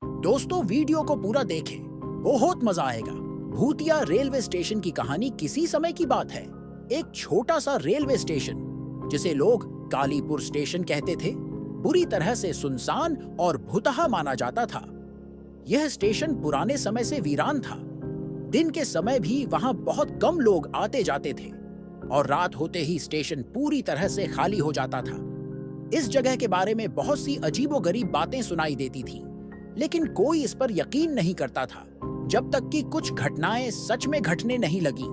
दोस्तों, वीडियो को पूरा देखें, बहुत मजा आएगा। भूतिया रेलवे स्टेशन की कहानी किसी समय की बात है। एक छोटा सा रेलवे स्टेशन जिसे लोग कालीपुर स्टेशन कहते थे, बुरी तरह से सुनसान और भुतहा माना जाता था। यह स्टेशन पुराने समय से वीरान था। दिन के समय भी वहां बहुत कम लोग आते जाते थे और रात होते ही स्टेशन पूरी तरह से खाली हो जाता था। इस जगह के बारे में बहुत सी अजीबोगरीब बातें सुनाई देती थीं, लेकिन कोई इस पर यकीन नहीं करता था जब तक कि कुछ घटनाएं सच में घटने नहीं लगीं।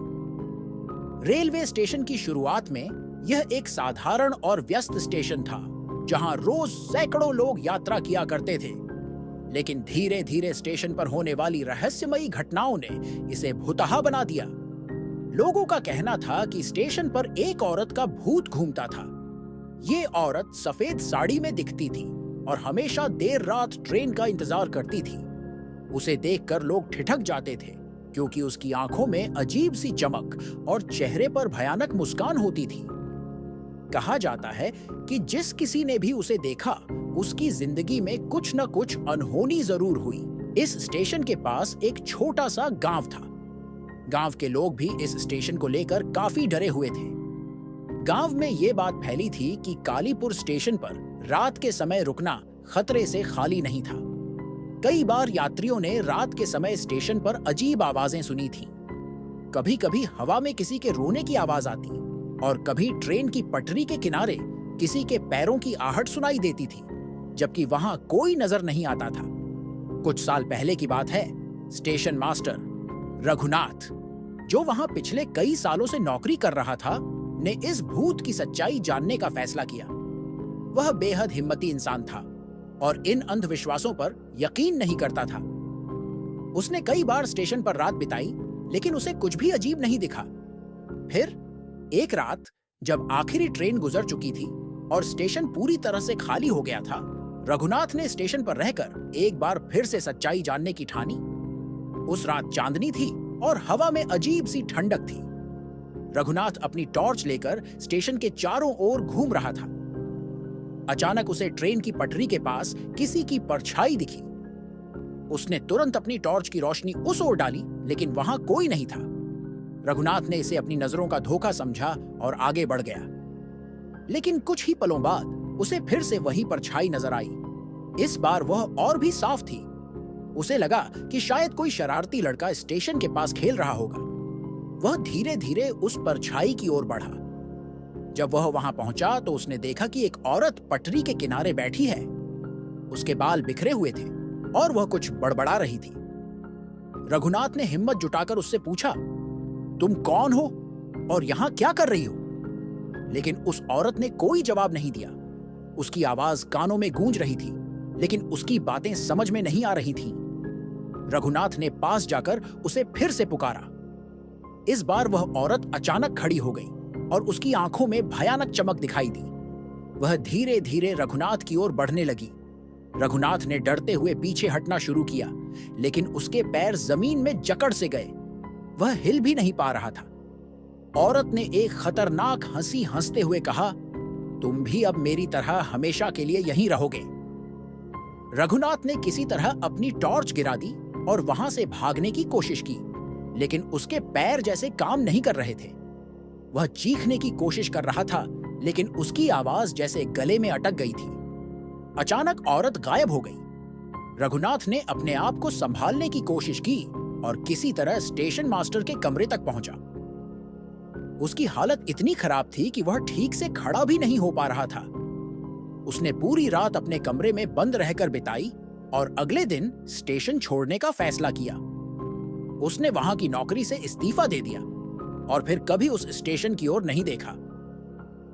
रेलवे स्टेशन की शुरुआत में यह एक साधारण और व्यस्त स्टेशन था, जहां रोज सैकड़ों लोग यात्रा किया करते थे। लेकिन धीरे धीरे स्टेशन पर होने वाली रहस्यमयी घटनाओं ने इसे भुतहा बना दिया। लोगों का कहना था कि स्टेशन पर एक औरत का भूत घूमता था। ये औरत सफेद साड़ी में दिखती थी और हमेशा देर रात ट्रेन का इंतजार करती थी। उसे देखकर लोग ठिठक जाते थे, क्योंकि उसकी आंखों में अजीब सी चमक और चेहरे पर भयानक मुस्कान होती थी। कहा जाता है कि जिस किसी ने भी उसे देखा, उसकी जिंदगी में कुछ न कुछ अनहोनी जरूर हुई। इस स्टेशन के पास एक छोटा सा गांव था। गांव के लोग भी इस स्टेशन को लेकर काफी डरे हुए थे। गांव में ये बात फैली थी कि कालीपुर स्टेशन पर रात के समय रुकना खतरे से खाली नहीं था। कई बार यात्रियों ने रात के समय स्टेशन पर अजीब आवाजें सुनी थीं। कभी-कभी हवा में किसी के रोने की आवाज आती और कभी ट्रेन की पटरी के किनारे किसी के पैरों की आहट सुनाई देती थी, जबकि वहां कोई नजर नहीं आता था। कुछ साल पहले की बात है। स्टेशन मास्टर रघुनाथ, जो वहां पिछले कई सालों से नौकरी कर रहा था, ने इस भूत की सच्चाई जानने का फैसला किया। वह बेहद हिम्मती इंसान था और इन अंधविश्वासों पर यकीन नहीं करता था। उसने कई बार स्टेशन पर रात बिताई, लेकिन उसे कुछ भी अजीब नहीं दिखा। फिर एक रात, जब आखिरी ट्रेन गुजर चुकी थी और स्टेशन पूरी तरह से खाली हो गया था, रघुनाथ ने स्टेशन पर रहकर एक बार फिर से सच्चाई जानने की ठानी। उस रात चांदनी थी और हवा में अजीब सी ठंडक थी। रघुनाथ अपनी टॉर्च लेकर स्टेशन के चारों ओर घूम रहा था। अचानक उसे ट्रेन की पटरी के पास किसी की परछाई दिखी। उसने तुरंत अपनी टॉर्च की रोशनी उस ओर डाली, लेकिन वहां कोई नहीं था। रघुनाथ ने इसे अपनी नजरों का धोखा समझा और आगे बढ़ गया। लेकिन कुछ ही पलों बाद उसे फिर से वही परछाई नजर आई। इस बार वह और भी साफ थी। उसे लगा कि शायद कोई शरारती लड़का स्टेशन के पास खेल रहा होगा। वह धीरे धीरे उस परछाई की ओर बढ़ा। जब वह वहां पहुंचा तो उसने देखा कि एक औरत पटरी के किनारे बैठी है। उसके बाल बिखरे हुए थे और वह कुछ बड़बड़ा रही थी। रघुनाथ ने हिम्मत जुटाकर उससे पूछा, तुम कौन हो और यहां क्या कर रही हो? लेकिन उस औरत ने कोई जवाब नहीं दिया। उसकी आवाज कानों में गूंज रही थी, लेकिन उसकी बातें समझ में नहीं आ रही थीं। रघुनाथ ने पास जाकर उसे फिर से पुकारा। इस बार वह औरत अचानक खड़ी हो गई और उसकी आंखों में भयानक चमक दिखाई दी। वह धीरे धीरे रघुनाथ की ओर बढ़ने लगी। रघुनाथ ने डरते हुए पीछे हटना शुरू किया, लेकिन उसके पैर जमीन में जकड़ से गए। वह हिल भी नहीं पा रहा था। औरत ने एक खतरनाक हंसी हंसते हुए कहा, तुम भी अब मेरी तरह हमेशा के लिए यहीं रहोगे। रघुनाथ ने किसी तरह अपनी टॉर्च गिरा दी और वहां से भागने की कोशिश की, लेकिन उसके पैर जैसे काम नहीं कर रहे थे। वह चीखने की कोशिश कर रहा था, लेकिन उसकी आवाज जैसे गले में अटक गई थी। अचानक औरत गायब हो गई। रघुनाथ ने अपने आप को संभालने की कोशिश की और किसी तरह स्टेशन मास्टर के कमरे तक पहुंचा। उसकी हालत इतनी खराब थी कि वह ठीक से खड़ा भी नहीं हो पा रहा था। उसने पूरी रात अपने कमरे में बंद रहकर बिताई और अगले दिन स्टेशन छोड़ने का फैसला किया। उसने वहां की नौकरी से इस्तीफा दे दिया और फिर कभी उस स्टेशन की ओर नहीं देखा।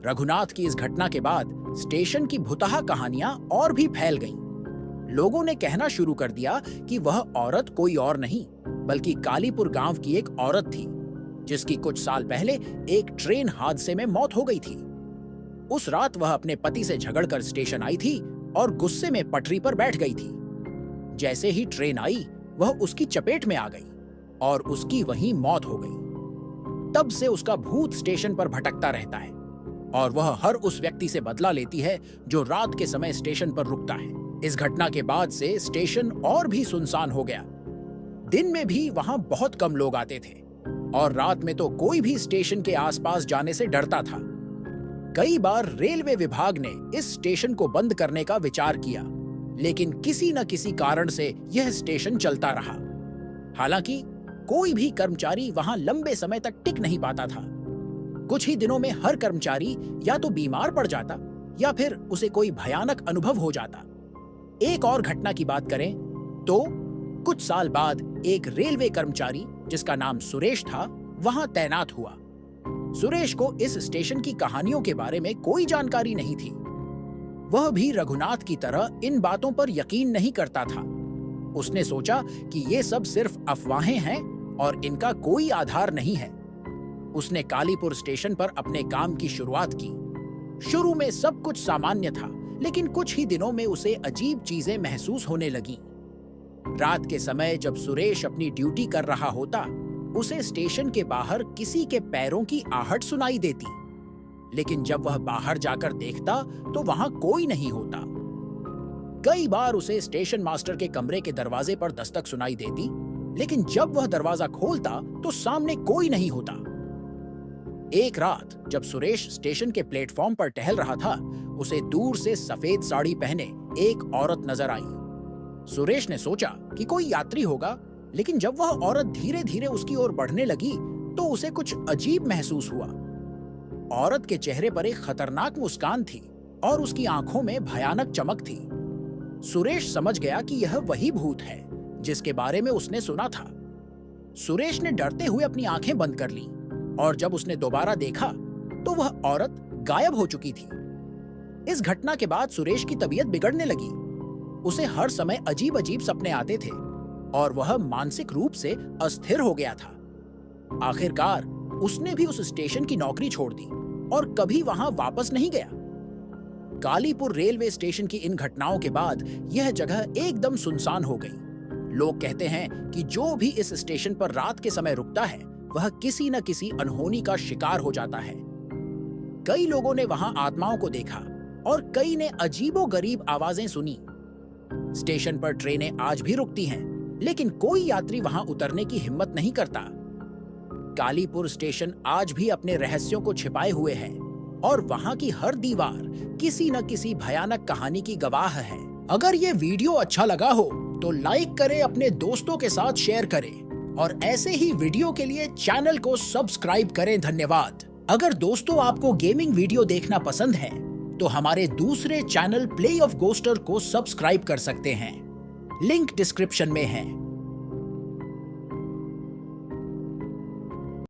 रघुनाथ की इस घटना के बाद स्टेशन की भुतहा कहानियां और भी फैल गईं। लोगों ने कहना शुरू कर दिया कि वह औरत कोई और नहीं, बल्कि कालीपुर गांव की एक औरत थी, जिसकी कुछ साल पहले एक ट्रेन हादसे में मौत हो गई थी। उस रात वह अपने पति से झगड़कर स्टेशन आई थी और गुस्से में पटरी पर बैठ गई थी। जैसे ही ट्रेन आई, वह उसकी चपेट में आ गई और उसकी वहीं मौत हो गई। तब से उसका भूत स्टेशन पर भटकता रहता है और वह हर उस व्यक्ति से बदला लेती है जो रात के समय स्टेशन पर रुकता है। इस घटना के बाद से स्टेशन और भी सुनसान हो गया। दिन में भी वहां बहुत कम लोग आते थे और रात में तो कोई भी स्टेशन के आसपास जाने से डरता था। कई बार रेलवे विभाग ने इस स्टेशन को बंद करने का विचार किया, लेकिन किसी न किसी कारण से यह स्टेशन चलता रहा। हालांकि कोई भी कर्मचारी वहां लंबे समय तक टिक नहीं पाता था। कुछ ही दिनों में हर कर्मचारी या तो बीमार पड़ जाता या फिर उसे कोई भयानक अनुभव हो जाता। एक और घटना की बात करें तो कुछ साल बाद एक रेलवे कर्मचारी जिसका नाम सुरेश था वहां तैनात हुआ। सुरेश को इस स्टेशन की कहानियों के बारे में कोई जानकारी नहीं थी। वह भी रघुनाथ की तरह इन बातों पर यकीन नहीं करता था। उसने सोचा कि ये सब सिर्फ अफवाहें हैं और इनका कोई आधार नहीं है। उसने कालीपुर स्टेशन पर अपने काम की शुरुआत की। शुरू में सब कुछ सामान्य था, लेकिन कुछ ही दिनों में उसे अजीब चीजें महसूस होने लगीं। रात के समय जब सुरेश अपनी ड्यूटी कर रहा होता, उसे स्टेशन के बाहर किसी के पैरों की आहट सुनाई देती, लेकिन जब वह बाहर जाकर देखता तो वहां कोई नहीं होता। कई बार उसे स्टेशन मास्टर के कमरे के दरवाजे पर दस्तक सुनाई देती, लेकिन जब वह दरवाजा खोलता तो सामने कोई नहीं होता। एक रात जब सुरेश स्टेशन के प्लेटफॉर्म पर टहल रहा था, उसे दूर से सफेद साड़ी पहने एक औरत नजर आई। सुरेश ने सोचा कि कोई यात्री होगा, लेकिन जब वह औरत धीरे धीरे उसकी ओर बढ़ने लगी तो उसे कुछ अजीब महसूस हुआ। औरत के चेहरे पर एक खतरनाक मुस्कान थी और उसकी आंखों में भयानक चमक थी। सुरेश समझ गया कि यह वही भूत है जिसके बारे में उसने सुना था। सुरेश ने डरते हुए अपनी आंखें बंद कर लीं और जब उसने दोबारा देखा तो वह औरत गायब हो चुकी थी। इस घटना के बाद सुरेश की तबीयत बिगड़ने लगी। उसे हर समय अजीब अजीब सपने आते थे और वह मानसिक रूप से अस्थिर हो गया था। आखिरकार उसने भी उस स्टेशन की नौकरी छोड़ दी और कभी वहां वापस नहीं गया। कालीपुर रेलवे स्टेशन की इन घटनाओं के बाद यह जगह एकदम सुनसान हो गई। लोग कहते हैं कि जो भी इस स्टेशन पर रात के समय रुकता है वह किसी न किसी अनहोनी का शिकार हो जाता है। कई लोगों ने वहां आत्माओं को देखा और कई ने अजीबोगरीब आवाजें सुनी। स्टेशन पर ट्रेनें आज भी रुकती हैं, लेकिन कोई यात्री वहां उतरने की हिम्मत नहीं करता। कालीपुर स्टेशन आज भी अपने रहस्यों को छिपाए हुए है और वहां की हर दीवार किसी न किसी भयानक कहानी की गवाह है। अगर ये वीडियो अच्छा लगा हो तो लाइक करें, अपने दोस्तों के साथ शेयर करें और ऐसे ही वीडियो के लिए चैनल को सब्सक्राइब करें। धन्यवाद। अगर दोस्तों आपको गेमिंग वीडियो देखना पसंद है तो हमारे दूसरे चैनल प्ले ऑफ गोस्टर को सब्सक्राइब कर सकते हैं। लिंक डिस्क्रिप्शन में है।